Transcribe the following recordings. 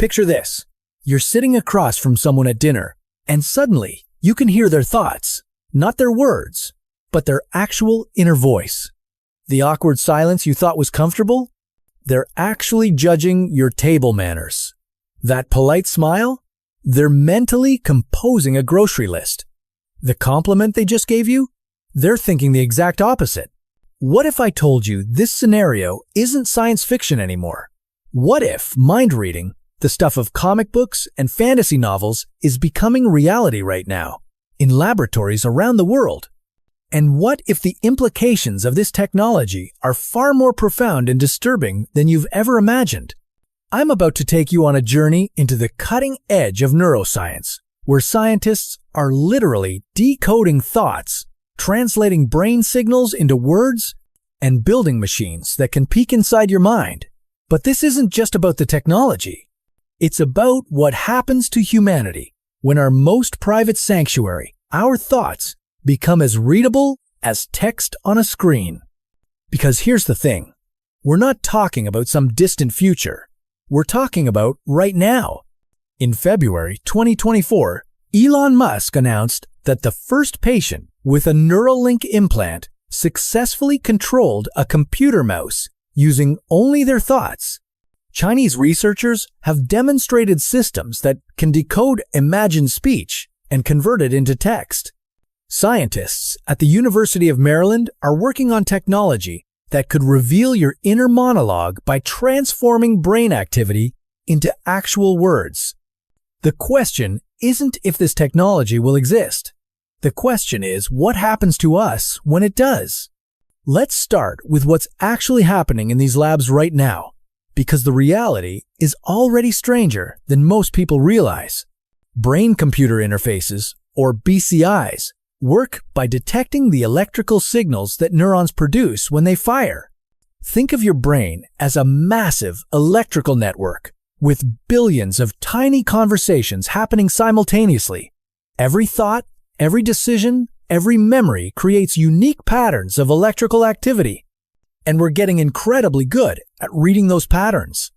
Picture this. You're sitting across from someone at dinner, and suddenly you can hear their thoughts, not their words, but their actual inner voice. The awkward silence you thought was comfortable? They're actually judging your table manners. That polite smile? They're mentally composing a grocery list. The compliment they just gave you? They're thinking the exact opposite. What if I told you this scenario isn't science fiction anymore? What if mind reading, the stuff of comic books and fantasy novels, is becoming reality right now, in laboratories around the world? And what if the implications of this technology are far more profound and disturbing than you've ever imagined? I'm about to take you on a journey into the cutting edge of neuroscience, where scientists are literally decoding thoughts, translating brain signals into words, and building machines that can peek inside your mind. But this isn't just about the technology. It's about what happens to humanity when our most private sanctuary, our thoughts, become as readable as text on a screen. Because here's the thing. We're not talking about some distant future. We're talking about right now. In February 2024, Elon Musk announced that the first patient with a Neuralink implant successfully controlled a computer mouse using only their thoughts. Chinese researchers have demonstrated systems that can decode imagined speech and convert it into text. Scientists at the University of Maryland are working on technology that could reveal your inner monologue by transforming brain activity into actual words. The question isn't if this technology will exist. The question is what happens to us when it does. Let's start with what's actually happening in these labs right now, because the reality is already stranger than most people realize. Brain-computer interfaces, or BCIs, work by detecting the electrical signals that neurons produce when they fire. Think of your brain as a massive electrical network with billions of tiny conversations happening simultaneously. Every thought, every decision, every memory creates unique patterns of electrical activity. And we're getting incredibly good at reading those patterns.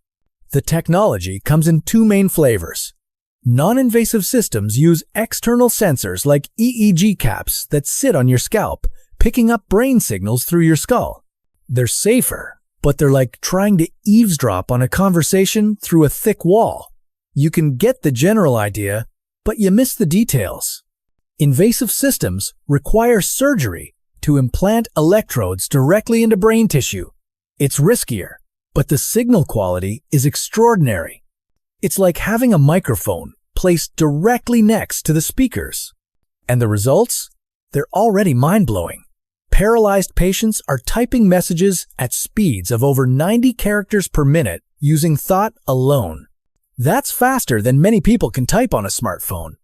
The technology comes in two main flavors. Non-invasive systems use external sensors like EEG caps that sit on your scalp, picking up brain signals through your skull. They're safer, but they're like trying to eavesdrop on a conversation through a thick wall. You can get the general idea, but you miss the details. Invasive systems require surgery to implant electrodes directly into brain tissue. It's riskier, but the signal quality is extraordinary. It's like having a microphone placed directly next to the speakers. And the results? They're already mind-blowing. Paralyzed patients are typing messages at speeds of over 90 characters per minute using thought alone. That's faster than many people can type on a smartphone.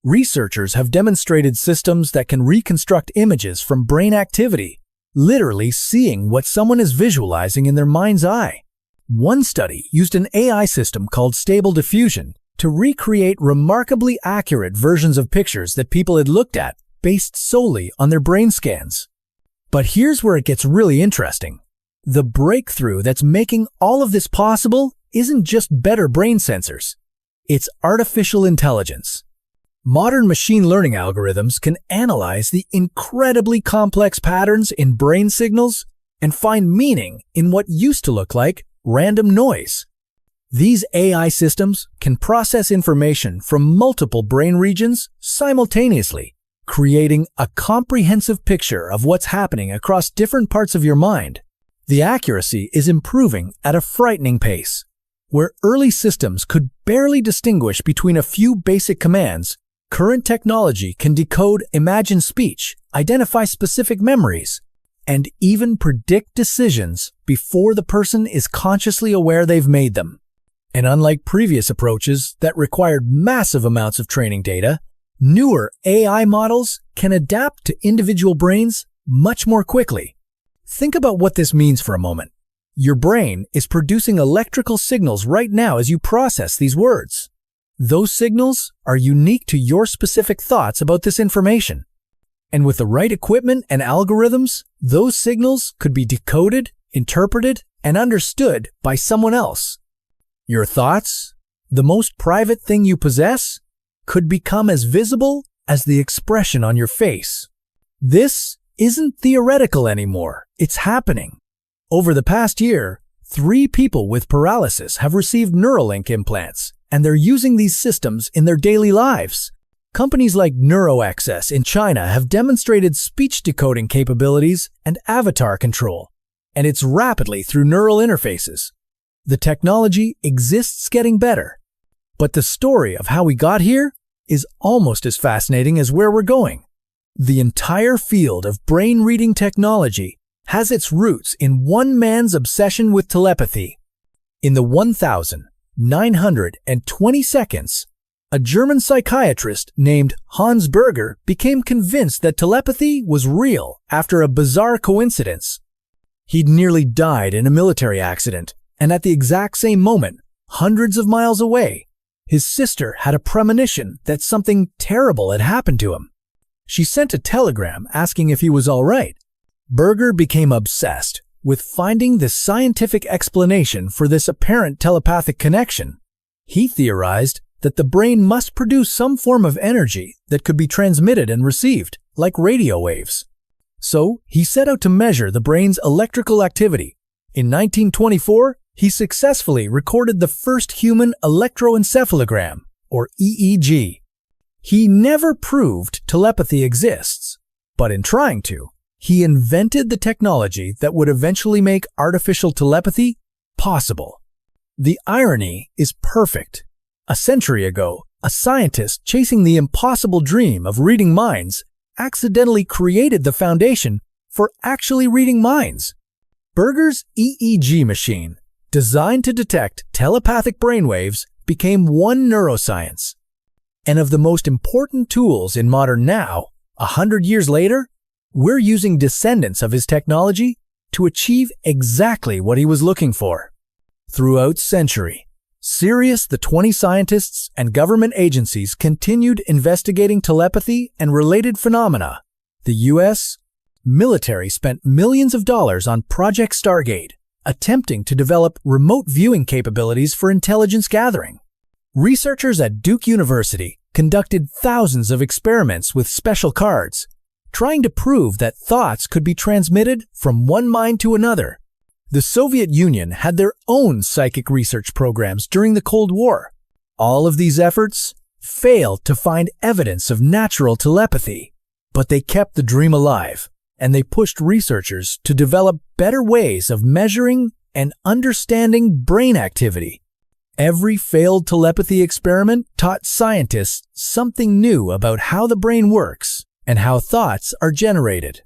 Researchers have demonstrated systems that can reconstruct images from brain activity, literally seeing what someone is visualizing in their mind's eye. One study used an AI system called Stable Diffusion to recreate remarkably accurate versions of pictures that people had looked at based solely on their brain scans. But here's where it gets really interesting. The breakthrough that's making all of this possible isn't just better brain sensors. It's artificial intelligence. Modern machine learning algorithms can analyze the incredibly complex patterns in brain signals and find meaning in what used to look like random noise. These AI systems can process information from multiple brain regions simultaneously, creating a comprehensive picture of what's happening across different parts of your mind. The accuracy is improving at a frightening pace. Where early systems could barely distinguish between a few basic commands, current technology can decode imagined speech, identify specific memories, and even predict decisions before the person is consciously aware they've made them. And unlike previous approaches that required massive amounts of training data, newer AI models can adapt to individual brains much more quickly. Think about what this means for a moment. Your brain is producing electrical signals right now as you process these words. Those signals are unique to your specific thoughts about this information. And with the right equipment and algorithms, those signals could be decoded, interpreted, and understood by someone else. Your thoughts, The most private thing you possess could become as visible as the expression on your face. This isn't theoretical anymore. It's happening. Over the past year, 3 people with paralysis have received Neuralink implants, and they're using these systems in their daily lives. Companies like NeuroAccess in China have demonstrated speech decoding capabilities and avatar control, and it's rapidly through neural interfaces. The technology exists getting better, but the story of how we got here is almost as fascinating as where we're going. The entire field of brain-reading technology has its roots in one man's obsession with telepathy. In the 1920 seconds, a German psychiatrist named Hans Berger became convinced that telepathy was real after a bizarre coincidence. He'd nearly died in a military accident, and at the exact same moment, hundreds of miles away, his sister had a premonition that something terrible had happened to him. She sent a telegram asking if he was all right. Berger became obsessed with finding the scientific explanation for this apparent telepathic connection. He theorized that the brain must produce some form of energy that could be transmitted and received, like radio waves. So he set out to measure the brain's electrical activity. In 1924, he successfully recorded the first human electroencephalogram, or EEG. He never proved telepathy exists, but in trying to, he invented the technology that would eventually make artificial telepathy possible. The irony is perfect. A century ago, a scientist chasing the impossible dream of reading minds accidentally created the foundation for actually reading minds. Berger's EEG machine, designed to detect telepathic brainwaves, became one neuroscience. And of the most important tools in modern now, 100 years later, we're using descendants of his technology to achieve exactly what he was looking for. Throughout century, Sirius, the 20 scientists and government agencies continued investigating telepathy and related phenomena. The U.S. military spent millions of dollars on Project Stargate, attempting to develop remote viewing capabilities for intelligence gathering. Researchers at Duke University conducted thousands of experiments with special cards, trying to prove that thoughts could be transmitted from one mind to another. The Soviet Union had their own psychic research programs during the Cold War. All of these efforts failed to find evidence of natural telepathy, but they kept the dream alive, and they pushed researchers to develop better ways of measuring and understanding brain activity. Every failed telepathy experiment taught scientists something new about how the brain works and how thoughts are generated.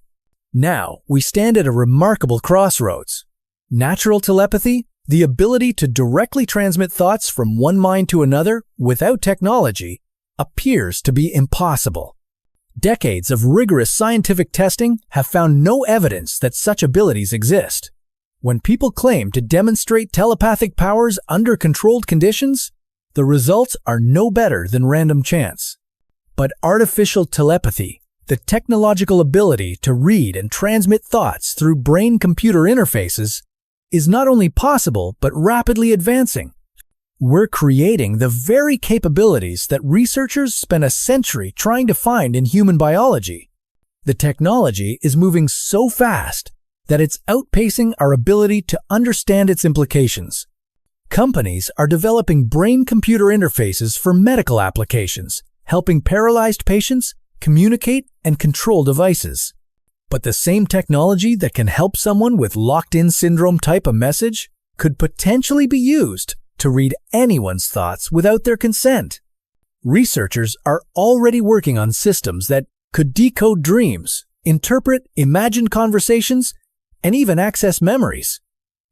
Now, we stand at a remarkable crossroads. Natural telepathy, the ability to directly transmit thoughts from one mind to another without technology, appears to be impossible. Decades of rigorous scientific testing have found no evidence that such abilities exist. When people claim to demonstrate telepathic powers under controlled conditions, the results are no better than random chance. But artificial telepathy, the technological ability to read and transmit thoughts through brain-computer interfaces, is not only possible but rapidly advancing. We're creating the very capabilities that researchers spent a century trying to find in human biology. The technology is moving so fast that it's outpacing our ability to understand its implications. Companies are developing brain-computer interfaces for medical applications, helping paralyzed patients communicate and control devices. But the same technology that can help someone with locked-in syndrome type a message could potentially be used to read anyone's thoughts without their consent. Researchers are already working on systems that could decode dreams, interpret imagined conversations, and even access memories.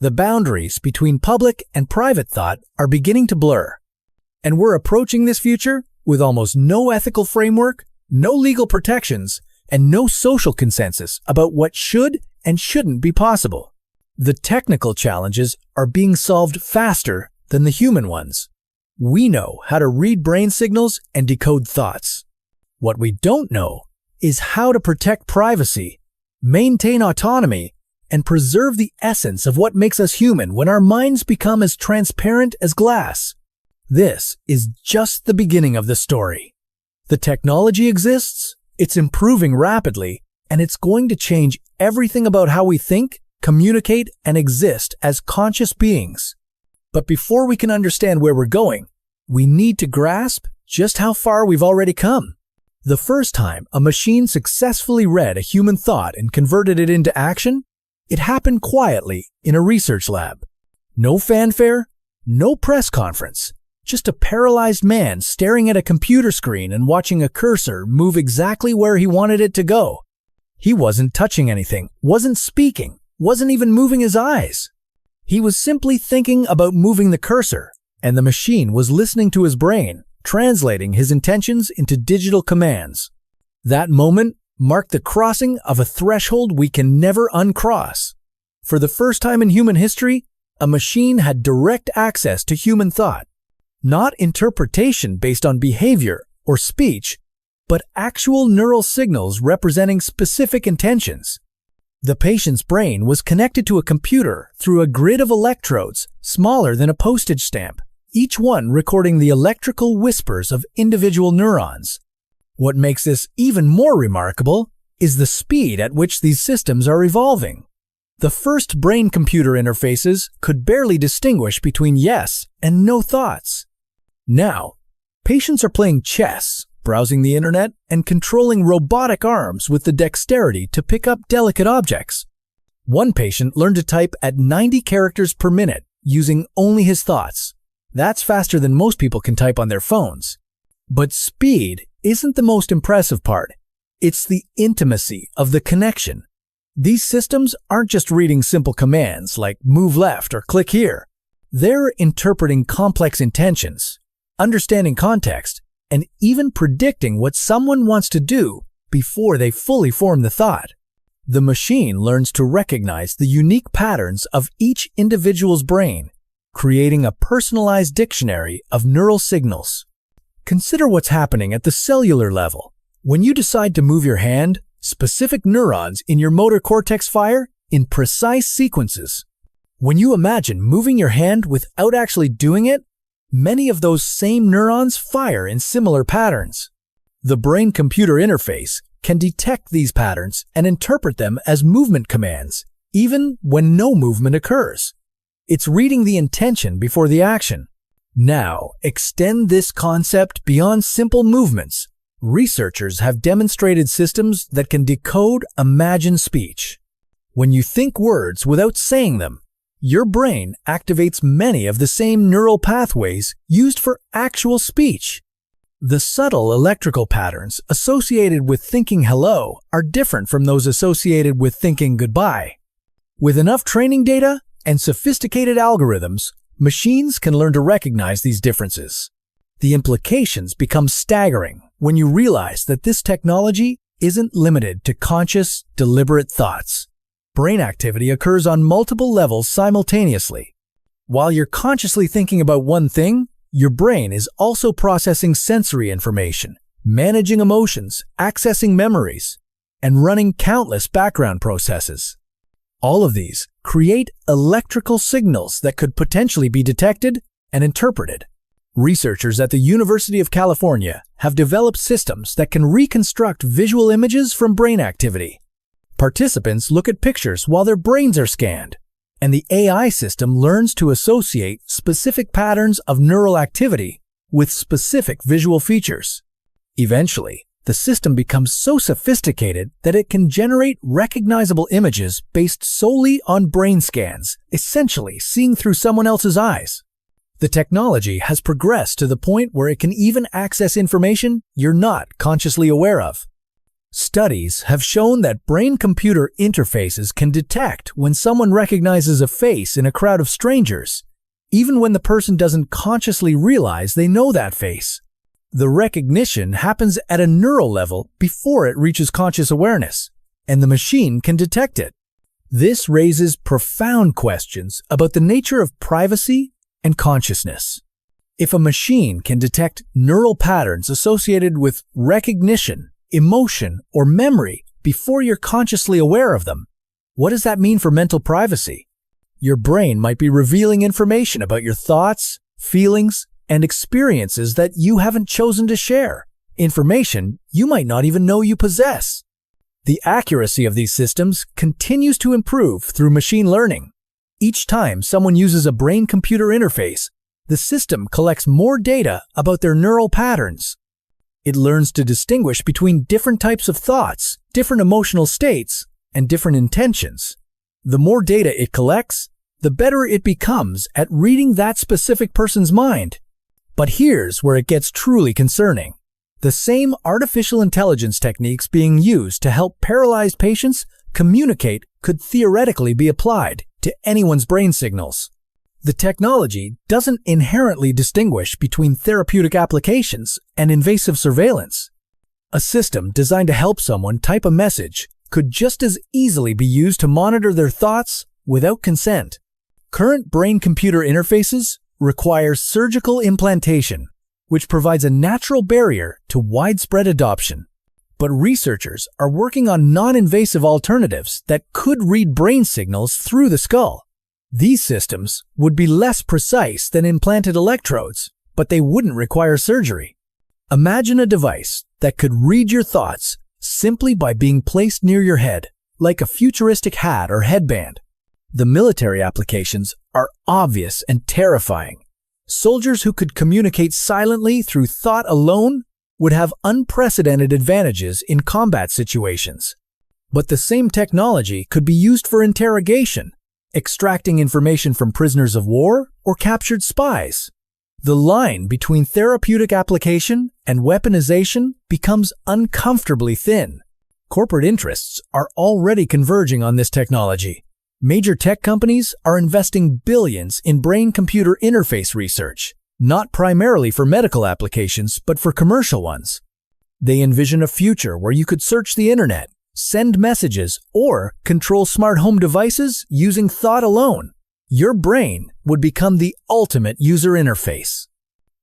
The boundaries between public and private thought are beginning to blur. And we're approaching this future with almost no ethical framework, no legal protections, and no social consensus about what should and shouldn't be possible. The technical challenges are being solved faster than the human ones. We know how to read brain signals and decode thoughts. What we don't know is how to protect privacy, maintain autonomy, and preserve the essence of what makes us human when our minds become as transparent as glass. This is just the beginning of the story. The technology exists, it's improving rapidly, and it's going to change everything about how we think, communicate, and exist as conscious beings. But before we can understand where we're going, we need to grasp just how far we've already come. The first time a machine successfully read a human thought and converted it into action, it happened quietly in a research lab. No fanfare, no press conference, just a paralyzed man staring at a computer screen and watching a cursor move exactly where he wanted it to go. He wasn't touching anything, wasn't speaking, wasn't even moving his eyes. He was simply thinking about moving the cursor, and the machine was listening to his brain, translating his intentions into digital commands. That moment marked the crossing of a threshold we can never uncross. For the first time in human history, a machine had direct access to human thought. Not interpretation based on behavior or speech, but actual neural signals representing specific intentions. The patient's brain was connected to a computer through a grid of electrodes smaller than a postage stamp, each one recording the electrical whispers of individual neurons. What makes this even more remarkable is the speed at which these systems are evolving. The first brain-computer interfaces could barely distinguish between yes and no thoughts. Now, patients are playing chess, browsing the internet, and controlling robotic arms with the dexterity to pick up delicate objects. One patient learned to type at 90 characters per minute using only his thoughts. That's faster than most people can type on their phones. But speed isn't the most impressive part. It's the intimacy of the connection. These systems aren't just reading simple commands like move left or click here. They're interpreting complex intentions, understanding context, and even predicting what someone wants to do before they fully form the thought. The machine learns to recognize the unique patterns of each individual's brain, creating a personalized dictionary of neural signals. Consider what's happening at the cellular level. When you decide to move your hand, specific neurons in your motor cortex fire in precise sequences. When you imagine moving your hand without actually doing it, many of those same neurons fire in similar patterns. The brain-computer interface can detect these patterns and interpret them as movement commands, even when no movement occurs. It's reading the intention before the action. Now, extend this concept beyond simple movements. Researchers have demonstrated systems that can decode imagined speech. When you think words without saying them, your brain activates many of the same neural pathways used for actual speech. The subtle electrical patterns associated with thinking hello are different from those associated with thinking goodbye. With enough training data and sophisticated algorithms, machines can learn to recognize these differences. The implications become staggering when you realize that this technology isn't limited to conscious, deliberate thoughts. Brain activity occurs on multiple levels simultaneously. While you're consciously thinking about one thing, your brain is also processing sensory information, managing emotions, accessing memories, and running countless background processes. All of these create electrical signals that could potentially be detected and interpreted. Researchers at the University of California have developed systems that can reconstruct visual images from brain activity. Participants look at pictures while their brains are scanned, and the AI system learns to associate specific patterns of neural activity with specific visual features. Eventually, the system becomes so sophisticated that it can generate recognizable images based solely on brain scans, essentially seeing through someone else's eyes. The technology has progressed to the point where it can even access information you're not consciously aware of. Studies have shown that brain-computer interfaces can detect when someone recognizes a face in a crowd of strangers, even when the person doesn't consciously realize they know that face. The recognition happens at a neural level before it reaches conscious awareness, and the machine can detect it. This raises profound questions about the nature of privacy and consciousness. If a machine can detect neural patterns associated with recognition, emotion, or memory before you're consciously aware of them, what does that mean for mental privacy? Your brain might be revealing information about your thoughts, feelings, and experiences that you haven't chosen to share, information you might not even know you possess. The accuracy of these systems continues to improve through machine learning. Each time someone uses a brain-computer interface, the system collects more data about their neural patterns. It learns to distinguish between different types of thoughts, different emotional states, and different intentions. The more data it collects, the better it becomes at reading that specific person's mind. But here's where it gets truly concerning. The same artificial intelligence techniques being used to help paralyzed patients communicate could theoretically be applied to anyone's brain signals. The technology doesn't inherently distinguish between therapeutic applications and invasive surveillance. A system designed to help someone type a message could just as easily be used to monitor their thoughts without consent. Current brain-computer interfaces require surgical implantation, which provides a natural barrier to widespread adoption. But researchers are working on non-invasive alternatives that could read brain signals through the skull. These systems would be less precise than implanted electrodes, but they wouldn't require surgery. Imagine a device that could read your thoughts simply by being placed near your head, like a futuristic hat or headband. The military applications are obvious and terrifying. Soldiers who could communicate silently through thought alone would have unprecedented advantages in combat situations. But the same technology could be used for interrogation, extracting information from prisoners of war or captured spies. The line between therapeutic application and weaponization becomes uncomfortably thin. Corporate interests are already converging on this technology. Major tech companies are investing billions in brain-computer interface research, not primarily for medical applications, but for commercial ones. They envision a future where you could search the internet, send messages, or control smart home devices using thought alone. Your brain would become the ultimate user interface.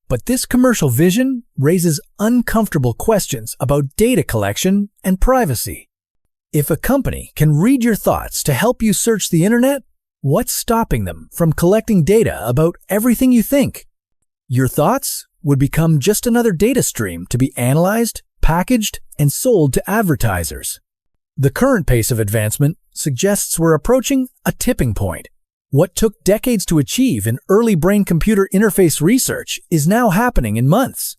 But this commercial vision raises uncomfortable questions about data collection and privacy. If a company can read your thoughts to help you search the internet, what's stopping them from collecting data about everything you think? Your thoughts would become just another data stream to be analyzed, packaged, and sold to advertisers. The current pace of advancement suggests we're approaching a tipping point. What took decades to achieve in early brain-computer interface research is now happening in months.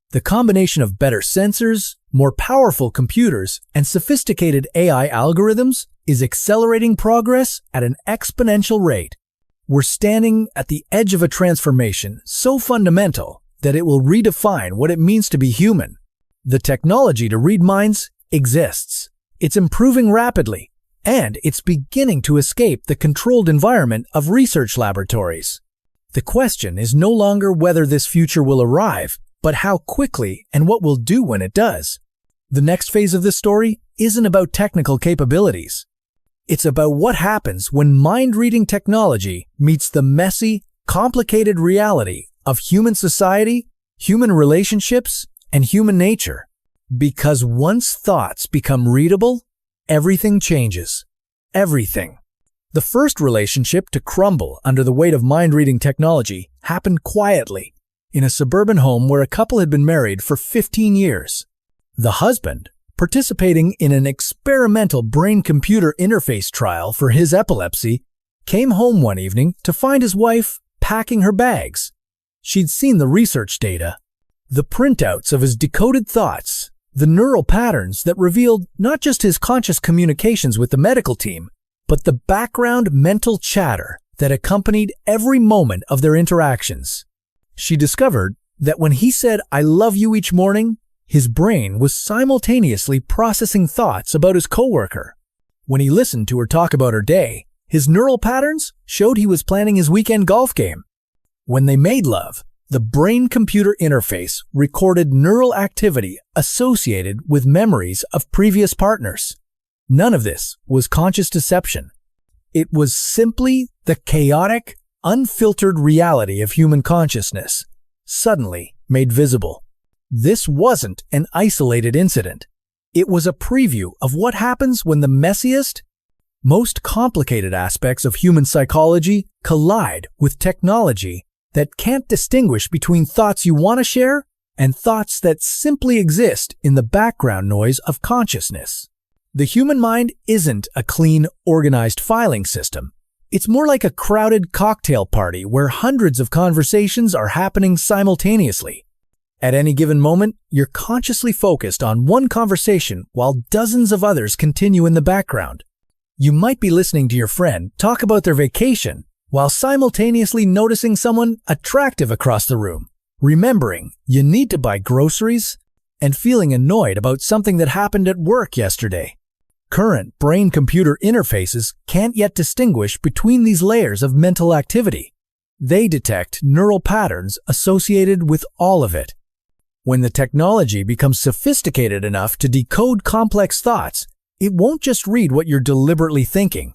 The combination of better sensors, more powerful computers, and sophisticated AI algorithms is accelerating progress at an exponential rate. We're standing at the edge of a transformation so fundamental that it will redefine what it means to be human. The technology to read minds exists. It's improving rapidly, and it's beginning to escape the controlled environment of research laboratories. The question is no longer whether this future will arrive, but how quickly and what we'll do when it does. The next phase of this story isn't about technical capabilities. It's about what happens when mind-reading technology meets the messy, complicated reality of human society, human relationships, and human nature. Because once thoughts become readable, everything changes. Everything. The first relationship to crumble under the weight of mind-reading technology happened quietly, in a suburban home where a couple had been married for 15 years. The husband, participating in an experimental brain-computer interface trial for his epilepsy, came home one evening to find his wife packing her bags. She'd seen the research data, the printouts of his decoded thoughts, the neural patterns that revealed not just his conscious communications with the medical team, but the background mental chatter that accompanied every moment of their interactions. She discovered that when he said, "I love you" each morning, his brain was simultaneously processing thoughts about his coworker. When he listened to her talk about her day, his neural patterns showed he was planning his weekend golf game. When they made love, the brain-computer interface recorded neural activity associated with memories of previous partners. None of this was conscious deception. It was simply the chaotic, unfiltered reality of human consciousness, suddenly made visible. This wasn't an isolated incident. It was a preview of what happens when the messiest, most complicated aspects of human psychology collide with technology that can't distinguish between thoughts you want to share and thoughts that simply exist in the background noise of consciousness. The human mind isn't a clean, organized filing system. It's more like a crowded cocktail party where hundreds of conversations are happening simultaneously. At any given moment, you're consciously focused on one conversation while dozens of others continue in the background. You might be listening to your friend talk about their vacation while simultaneously noticing someone attractive across the room, remembering you need to buy groceries, and feeling annoyed about something that happened at work yesterday. Current brain-computer interfaces can't yet distinguish between these layers of mental activity. They detect neural patterns associated with all of it. When the technology becomes sophisticated enough to decode complex thoughts, it won't just read what you're deliberately thinking.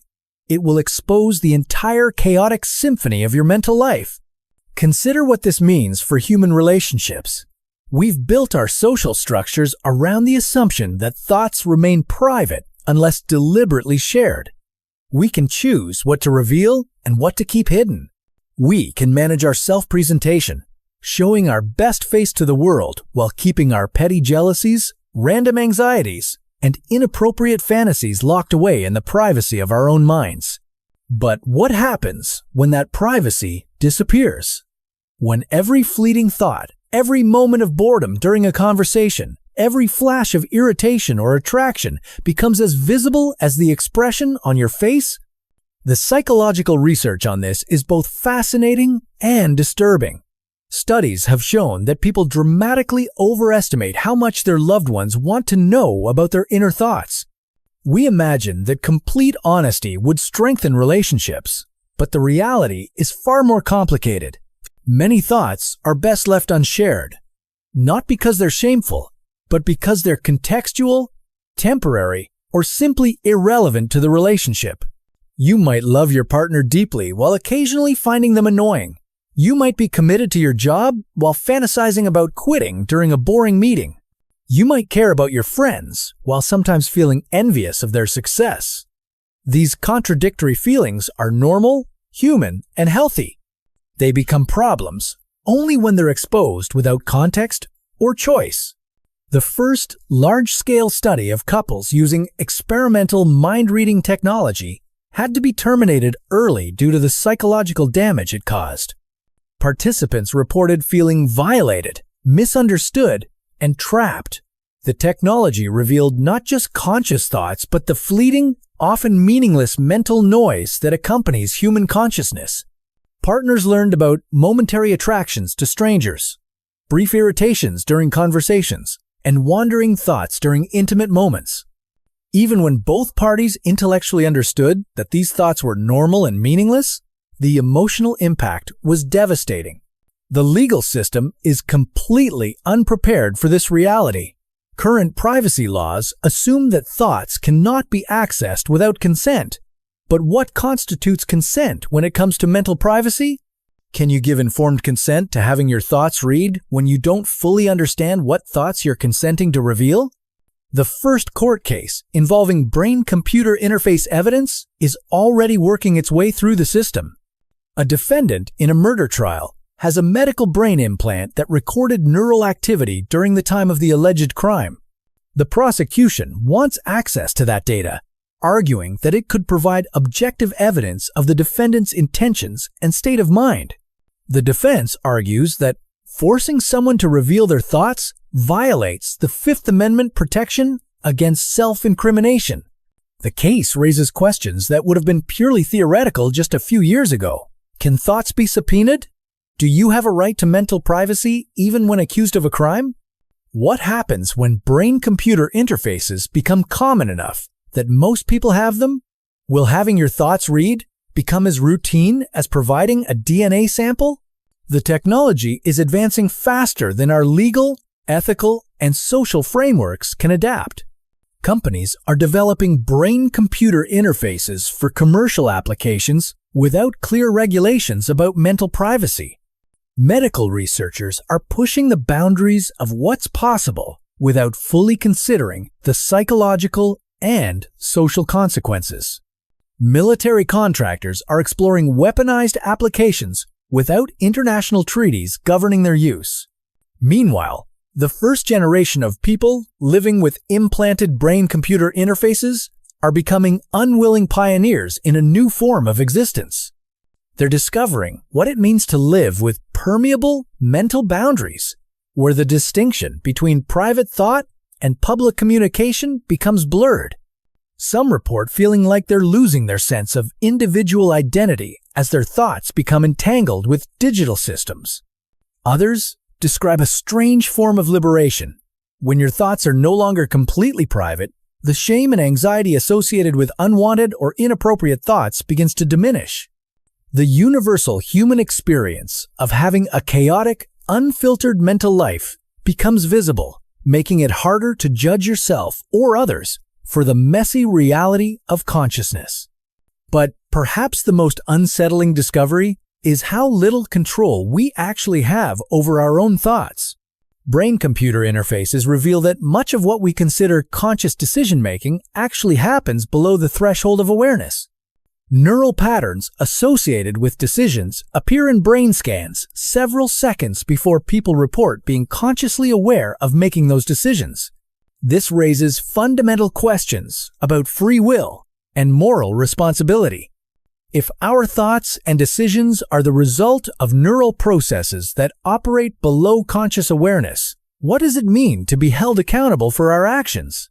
It will expose the entire chaotic symphony of your mental life. Consider what this means for human relationships. We've built our social structures around the assumption that thoughts remain private unless deliberately shared. We can choose what to reveal and what to keep hidden. We can manage our self-presentation, showing our best face to the world while keeping our petty jealousies, random anxieties, and inappropriate fantasies locked away in the privacy of our own minds. But what happens when that privacy disappears? When every fleeting thought, every moment of boredom during a conversation, every flash of irritation or attraction becomes as visible as the expression on your face? The psychological research on this is both fascinating and disturbing. Studies have shown that people dramatically overestimate how much their loved ones want to know about their inner thoughts. We imagine that complete honesty would strengthen relationships, but the reality is far more complicated. Many thoughts are best left unshared, not because they're shameful, but because they're contextual, temporary, or simply irrelevant to the relationship. You might love your partner deeply while occasionally finding them annoying. You might be committed to your job while fantasizing about quitting during a boring meeting. You might care about your friends while sometimes feeling envious of their success. These contradictory feelings are normal, human, and healthy. They become problems only when they're exposed without context or choice. The first large-scale study of couples using experimental mind-reading technology had to be terminated early due to the psychological damage it caused. Participants reported feeling violated, misunderstood, and trapped. The technology revealed not just conscious thoughts, but the fleeting, often meaningless mental noise that accompanies human consciousness. Partners learned about momentary attractions to strangers, brief irritations during conversations, and wandering thoughts during intimate moments. Even when both parties intellectually understood that these thoughts were normal and meaningless, the emotional impact was devastating. The legal system is completely unprepared for this reality. Current privacy laws assume that thoughts cannot be accessed without consent. But what constitutes consent when it comes to mental privacy? Can you give informed consent to having your thoughts read when you don't fully understand what thoughts you're consenting to reveal? The first court case involving brain-computer interface evidence is already working its way through the system. A defendant in a murder trial has a medical brain implant that recorded neural activity during the time of the alleged crime. The prosecution wants access to that data, arguing that it could provide objective evidence of the defendant's intentions and state of mind. The defense argues that forcing someone to reveal their thoughts violates the Fifth Amendment protection against self-incrimination. The case raises questions that would have been purely theoretical just a few years ago. Can thoughts be subpoenaed? Do you have a right to mental privacy even when accused of a crime? What happens when brain-computer interfaces become common enough that most people have them? Will having your thoughts read become as routine as providing a DNA sample? The technology is advancing faster than our legal, ethical, and social frameworks can adapt. Companies are developing brain-computer interfaces for commercial applications without clear regulations about mental privacy. Medical researchers are pushing the boundaries of what's possible without fully considering the psychological and social consequences. Military contractors are exploring weaponized applications without international treaties governing their use. Meanwhile, the first generation of people living with implanted brain-computer interfaces are becoming unwilling pioneers in a new form of existence. They're discovering what it means to live with permeable mental boundaries, where the distinction between private thought and public communication becomes blurred. Some report feeling like they're losing their sense of individual identity as their thoughts become entangled with digital systems. Others describe a strange form of liberation. When your thoughts are no longer completely private, the shame and anxiety associated with unwanted or inappropriate thoughts begins to diminish. The universal human experience of having a chaotic, unfiltered mental life becomes visible, making it harder to judge yourself or others for the messy reality of consciousness. But perhaps the most unsettling discovery is how little control we actually have over our own thoughts. Brain-computer interfaces reveal that much of what we consider conscious decision-making actually happens below the threshold of awareness. Neural patterns associated with decisions appear in brain scans several seconds before people report being consciously aware of making those decisions. This raises fundamental questions about free will and moral responsibility. If our thoughts and decisions are the result of neural processes that operate below conscious awareness, what does it mean to be held accountable for our actions?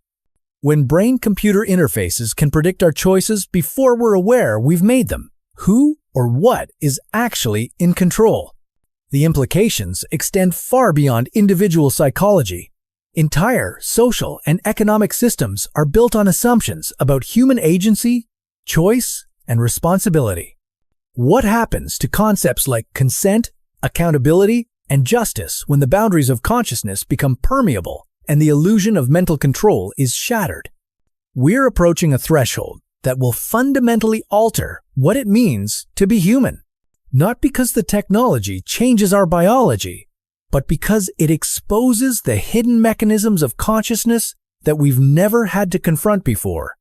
When brain-computer interfaces can predict our choices before we're aware we've made them, who or what is actually in control? The implications extend far beyond individual psychology. Entire social and economic systems are built on assumptions about human agency, choice, and responsibility. What happens to concepts like consent, accountability, and justice when the boundaries of consciousness become permeable and the illusion of mental control is shattered? We're approaching a threshold that will fundamentally alter what it means to be human, not because the technology changes our biology, but because it exposes the hidden mechanisms of consciousness that we've never had to confront before.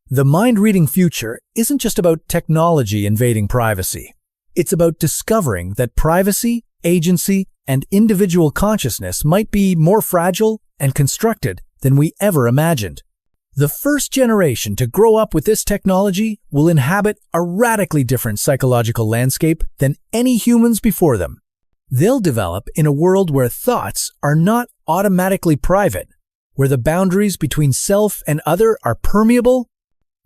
The mind-reading future isn't just about technology invading privacy. It's about discovering that privacy, agency, and individual consciousness might be more fragile and constructed than we ever imagined. The first generation to grow up with this technology will inhabit a radically different psychological landscape than any humans before them. They'll develop in a world where thoughts are not automatically private, where the boundaries between self and other are permeable,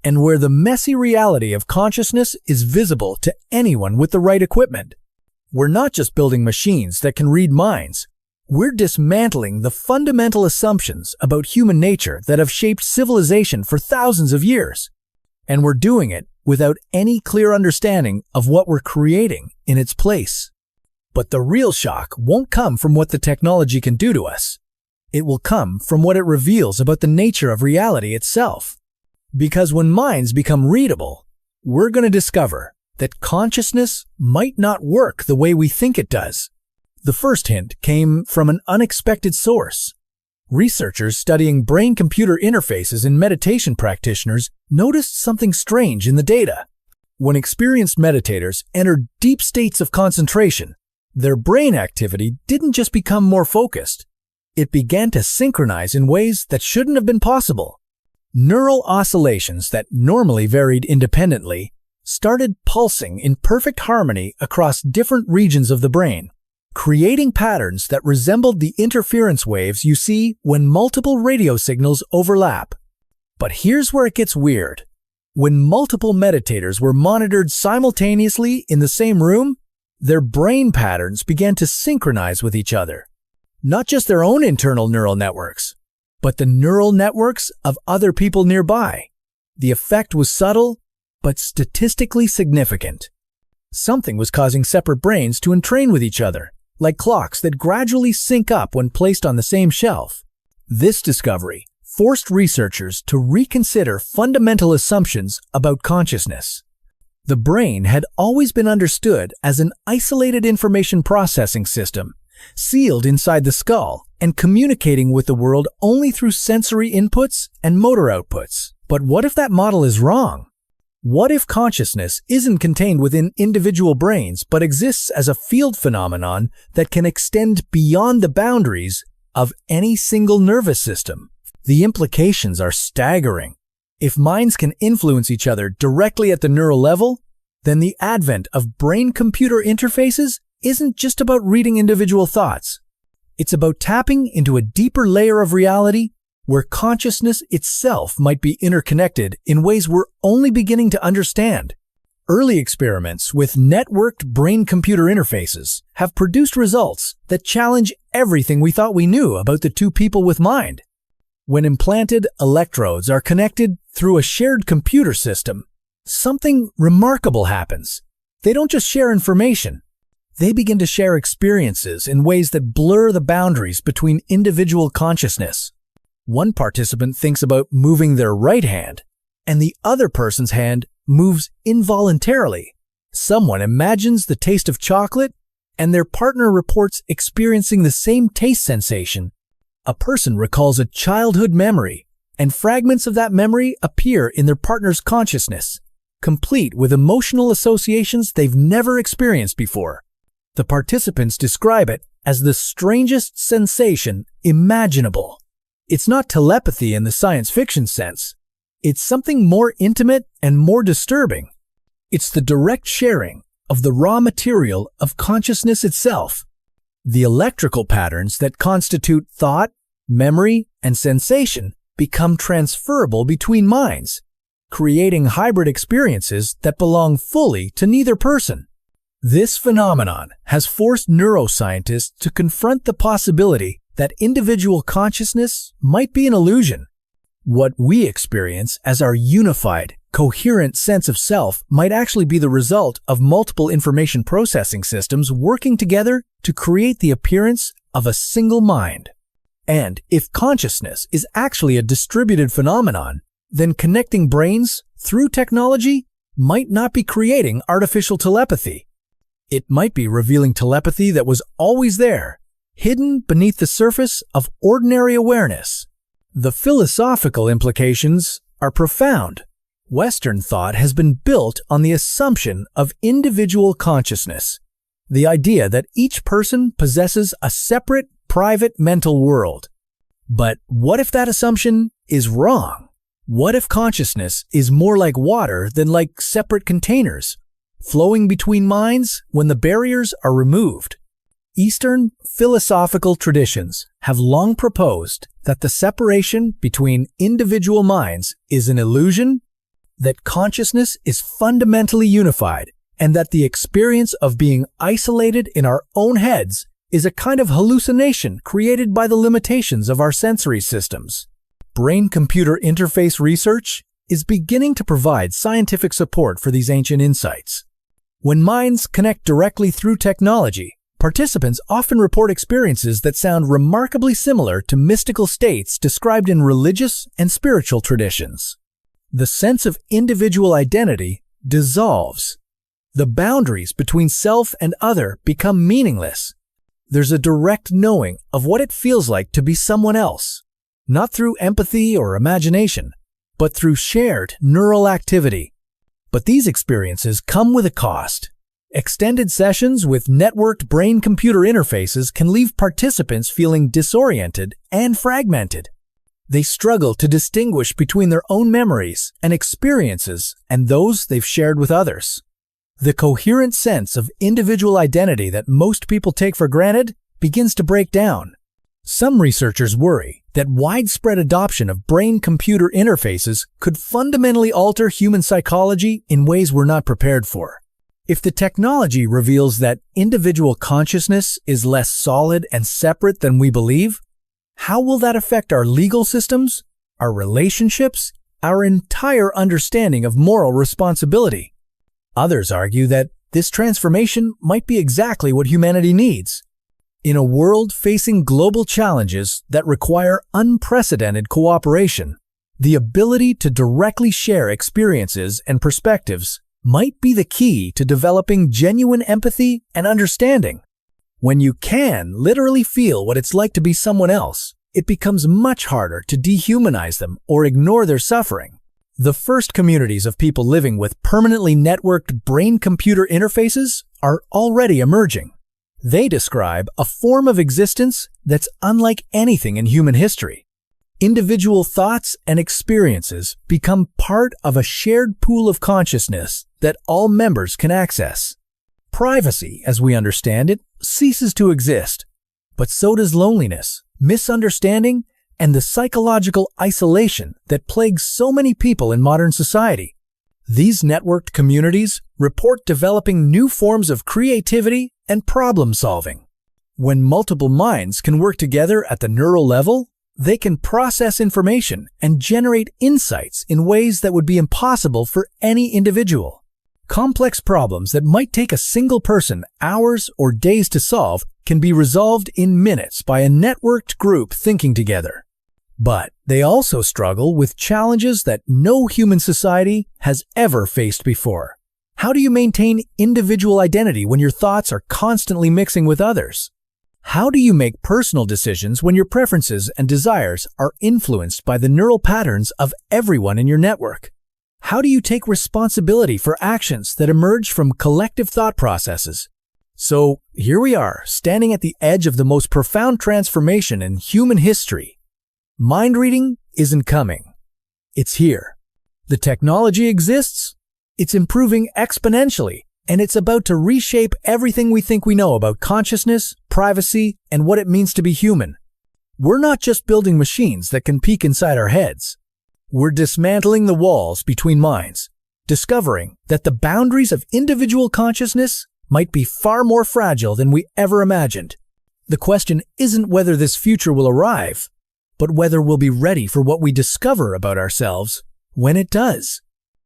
and where the messy reality of consciousness is visible to anyone with the right equipment. We're not just building machines that can read minds. We're dismantling the fundamental assumptions about human nature that have shaped civilization for thousands of years. And we're doing it without any clear understanding of what we're creating in its place. But the real shock won't come from what the technology can do to us. It will come from what it reveals about the nature of reality itself. Because when minds become readable, we're going to discover that consciousness might not work the way we think it does. The first hint came from an unexpected source. Researchers studying brain-computer interfaces in meditation practitioners noticed something strange in the data. When experienced meditators entered deep states of concentration, their brain activity didn't just become more focused. It began to synchronize in ways that shouldn't have been possible. Neural oscillations that normally varied independently started pulsing in perfect harmony across different regions of the brain, creating patterns that resembled the interference waves you see when multiple radio signals overlap. But here's where it gets weird. When multiple meditators were monitored simultaneously in the same room, their brain patterns began to synchronize with each other. Not just their own internal neural networks, but the neural networks of other people nearby. The effect was subtle, but statistically significant. Something was causing separate brains to entrain with each other, like clocks that gradually sync up when placed on the same shelf. This discovery forced researchers to reconsider fundamental assumptions about consciousness. The brain had always been understood as an isolated information processing system, sealed inside the skull and communicating with the world only through sensory inputs and motor outputs. But what if that model is wrong? What if consciousness isn't contained within individual brains but exists as a field phenomenon that can extend beyond the boundaries of any single nervous system? The implications are staggering. If minds can influence each other directly at the neural level, then the advent of brain-computer interfaces isn't just about reading individual thoughts. It's about tapping into a deeper layer of reality where consciousness itself might be interconnected in ways we're only beginning to understand. Early experiments with networked brain-computer interfaces have produced results that challenge everything we thought we knew about the two people with mind. When implanted electrodes are connected through a shared computer system, something remarkable happens. They don't just share information. They begin to share experiences in ways that blur the boundaries between individual consciousness. One participant thinks about moving their right hand, and the other person's hand moves involuntarily. Someone imagines the taste of chocolate, and their partner reports experiencing the same taste sensation. A person recalls a childhood memory, and fragments of that memory appear in their partner's consciousness, complete with emotional associations they've never experienced before. The participants describe it as the strangest sensation imaginable. It's not telepathy in the science fiction sense. It's something more intimate and more disturbing. It's the direct sharing of the raw material of consciousness itself. The electrical patterns that constitute thought, memory, and sensation become transferable between minds, creating hybrid experiences that belong fully to neither person. This phenomenon has forced neuroscientists to confront the possibility that individual consciousness might be an illusion. What we experience as our unified, coherent sense of self might actually be the result of multiple information processing systems working together to create the appearance of a single mind. And if consciousness is actually a distributed phenomenon, then connecting brains through technology might not be creating artificial telepathy. It might be revealing telepathy that was always there, hidden beneath the surface of ordinary awareness. The philosophical implications are profound. Western thought has been built on the assumption of individual consciousness, the idea that each person possesses a separate, private mental world. But what if that assumption is wrong? What if consciousness is more like water than like separate containers, flowing between minds when the barriers are removed? Eastern philosophical traditions have long proposed that the separation between individual minds is an illusion, that consciousness is fundamentally unified, and that the experience of being isolated in our own heads is a kind of hallucination created by the limitations of our sensory systems. Brain-computer interface research is beginning to provide scientific support for these ancient insights. When minds connect directly through technology, participants often report experiences that sound remarkably similar to mystical states described in religious and spiritual traditions. The sense of individual identity dissolves. The boundaries between self and other become meaningless. There's a direct knowing of what it feels like to be someone else, not through empathy or imagination, but through shared neural activity. But these experiences come with a cost. Extended sessions with networked brain-computer interfaces can leave participants feeling disoriented and fragmented. They struggle to distinguish between their own memories and experiences and those they've shared with others. The coherent sense of individual identity that most people take for granted begins to break down. Some researchers worry that widespread adoption of brain-computer interfaces could fundamentally alter human psychology in ways we're not prepared for. If the technology reveals that individual consciousness is less solid and separate than we believe, how will that affect our legal systems, our relationships, our entire understanding of moral responsibility? Others argue that this transformation might be exactly what humanity needs. In a world facing global challenges that require unprecedented cooperation, the ability to directly share experiences and perspectives might be the key to developing genuine empathy and understanding. When you can literally feel what it's like to be someone else, it becomes much harder to dehumanize them or ignore their suffering. The first communities of people living with permanently networked brain-computer interfaces are already emerging. They describe a form of existence that's unlike anything in human history. Individual thoughts and experiences become part of a shared pool of consciousness that all members can access. Privacy, as we understand it, ceases to exist, but so does loneliness, misunderstanding, and the psychological isolation that plagues so many people in modern society. These networked communities report developing new forms of creativity and problem-solving. When multiple minds can work together at the neural level, they can process information and generate insights in ways that would be impossible for any individual. Complex problems that might take a single person hours or days to solve can be resolved in minutes by a networked group thinking together. But they also struggle with challenges that no human society has ever faced before. How do you maintain individual identity when your thoughts are constantly mixing with others? How do you make personal decisions when your preferences and desires are influenced by the neural patterns of everyone in your network? How do you take responsibility for actions that emerge from collective thought processes? So here we are, standing at the edge of the most profound transformation in human history. Mind reading isn't coming. It's here. The technology exists, it's improving exponentially, and it's about to reshape everything we think we know about consciousness, privacy, and what it means to be human. We're not just building machines that can peek inside our heads. We're dismantling the walls between minds, discovering that the boundaries of individual consciousness might be far more fragile than we ever imagined. The question isn't whether this future will arrive, but whether we'll be ready for what we discover about ourselves when it does.